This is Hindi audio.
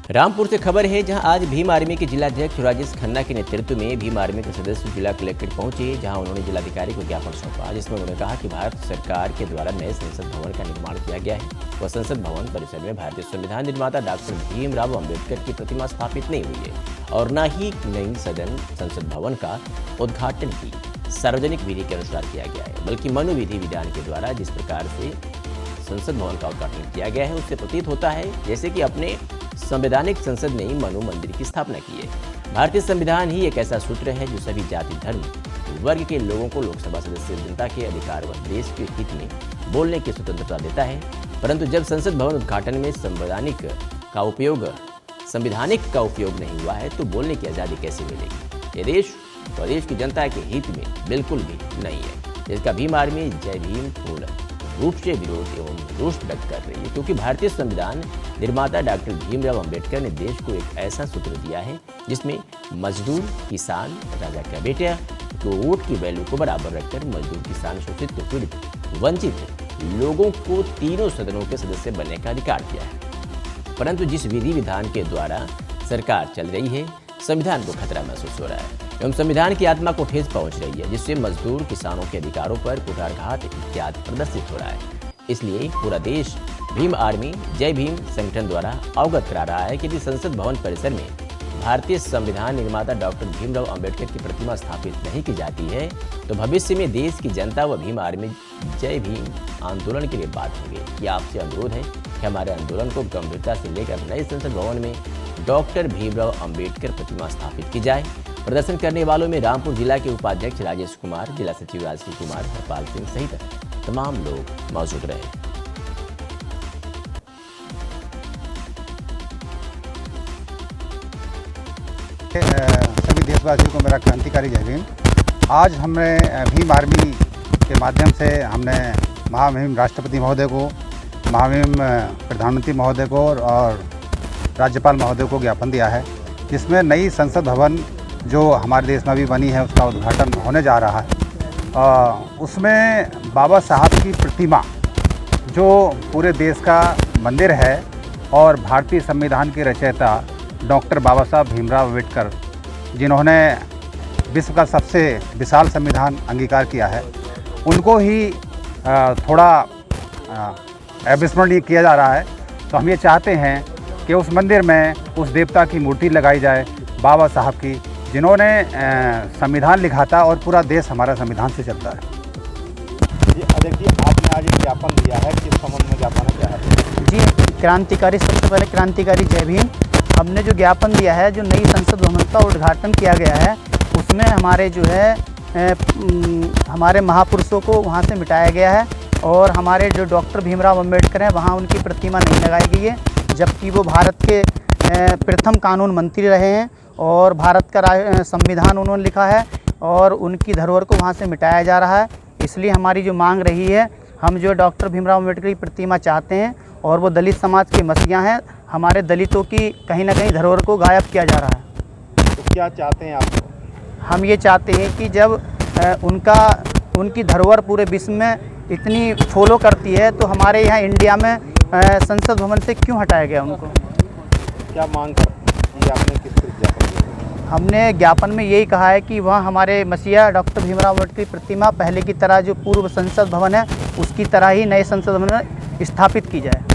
रामपुर से खबर है, जहां आज भीम आर्मी के जिलाध्यक्ष राजेश खन्ना के नेतृत्व में भीम आर्मी के सदस्य जिला कलेक्ट्रेट पहुंचे, जहां उन्होंने जिलाधिकारी को ज्ञापन सौंपा, जिसमें उन्होंने कहा कि भारत सरकार के द्वारा नए संसद भवन का निर्माण किया गया है। वह संसद भवन परिसर में भारतीय संविधान निर्माता डॉक्टर भीमराव अम्बेडकर की प्रतिमा स्थापित नहीं हुई है और न ही नई संसद भवन का उद्घाटन की सार्वजनिक विधि के अनुसार किया गया है, बल्कि मनुविधि विधान के द्वारा जिस प्रकार से संसद भवन का उद्घाटन किया गया है, उससे प्रतीत होता है जैसे कि अपने संवैधानिक संसद ने ही मनु मंदिर की स्थापना की है। भारतीय संविधान ही एक ऐसा सूत्र है जो सभी जाति धर्म वर्ग के लोगों को लोकसभा सदस्य जनता के अधिकार व देश के हित में बोलने की स्वतंत्रता देता है। परंतु जब संसद भवन उद्घाटन में संवैधानिक का उपयोग नहीं हुआ है तो बोलने की आज़ादी कैसे मिलेगी? ये देश प्रदेश की जनता के हित में बिल्कुल भी नहीं है, जिसका भीम आर्मी जय भीम पूर्ण रूप से विरोध एवं रोष व्यक्त कर रही है, क्योंकि भारतीय संविधान निर्माता डॉक्टर भीमराव अम्बेडकर ने देश को एक ऐसा सूत्र दिया है जिसमें मजदूर, किसान, राजा का बेटा तो वोट की वैल्यू को बराबर रखकर मजदूर, किसान, शोषित, पीड़ित, वंचित लोगों को तीनों सदनों के सदस्य बनने का अधिकार दिया है। परंतु जिस विधि विधान के द्वारा सरकार चल रही है, संविधान को खतरा महसूस हो रहा है एवं संविधान की आत्मा को ठेस पहुंच रही है, जिससे मजदूर, किसानों के अधिकारों पर कुठारघात इत्यादि प्रदर्शित हो रहा है। इसलिए पूरा देश भीम आर्मी जय भीम संगठन द्वारा अवगत करा रहा है कि यदि संसद भवन परिसर में भारतीय संविधान निर्माता डॉक्टर भीमराव अम्बेडकर की प्रतिमा स्थापित नहीं की जाती है तो भविष्य में देश की जनता व भीम आर्मी जय भीम आंदोलन के लिए बात होंगे। कि आपसे अनुरोध है कि हमारे आंदोलन को गंभीरता से लेकर नए संसद भवन में डॉक्टर भीमराव अम्बेडकर प्रतिमा स्थापित की जाए। प्रदर्शन करने वालों में रामपुर जिला के उपाध्यक्ष राजेश कुमार, जिला सचिव राजश्री कुमार, हरपाल सिंह सहित तमाम लोग मौजूद रहे। सभी देशवासियों को मेरा क्रांतिकारी जय भीम। आज हमने भीम आर्मी के माध्यम से हमने महामहिम राष्ट्रपति महोदय को, महामहिम प्रधानमंत्री महोदय को और राज्यपाल महोदय को ज्ञापन दिया है, जिसमें नई संसद भवन जो हमारे देश में भी बनी है उसका उद्घाटन होने जा रहा है। उसमें बाबा साहब की प्रतिमा जो पूरे देश का मंदिर है और भारतीय संविधान के रचयिता डॉक्टर बाबा साहब भीमराव अम्बेडकर, जिन्होंने विश्व का सबसे विशाल संविधान अंगीकार किया है, उनको ही थोड़ा अविस्मरणीय किया जा रहा है। तो हम ये चाहते हैं कि उस मंदिर में उस देवता की मूर्ति लगाई जाए, बाबा साहब की, जिन्होंने संविधान लिखा था और पूरा देश हमारा संविधान से चलता है। जी अध्यक्ष जी, आपने आज एक ज्ञापन दिया है, किस संबंध में ज्ञापन दिया है? जी क्रांतिकारी, सबसे पहले क्रांतिकारी जय भीम। हमने जो ज्ञापन दिया है, जो नई संसद भवन का उद्घाटन किया गया है, उसमें हमारे जो है हमारे महापुरुषों को वहाँ से मिटाया गया है और हमारे जो डॉक्टर भीमराव अम्बेडकर हैं वहाँ उनकी प्रतिमा नहीं लगाई गई है, जबकि वो भारत के प्रथम कानून मंत्री रहे हैं और भारत का संविधान उन्होंने लिखा है और उनकी धरोहर को वहाँ से मिटाया जा रहा है। इसलिए हमारी जो मांग रही है, हम जो डॉक्टर भीमराव अम्बेडकर की प्रतिमा चाहते हैं और वो दलित समाज के मसीहा हैं, हमारे दलितों की कहीं ना कहीं धरोहर को गायब किया जा रहा है। तो क्या चाहते हैं आप? हम ये चाहते हैं कि जब उनकी धरोहर पूरे विश्व में इतनी फॉलो करती है तो हमारे यहाँ इंडिया में संसद भवन से क्यों हटाया गया उनको? क्या मांग करते हैं आपने, किस ज्ञापन में? हमने ज्ञापन में यही कहा है कि वहाँ हमारे मसीहा डॉक्टर भीमराव अम्बेडकर की प्रतिमा पहले की तरह जो पूर्व संसद भवन है उसकी तरह ही नए संसद भवन में स्थापित की जाए।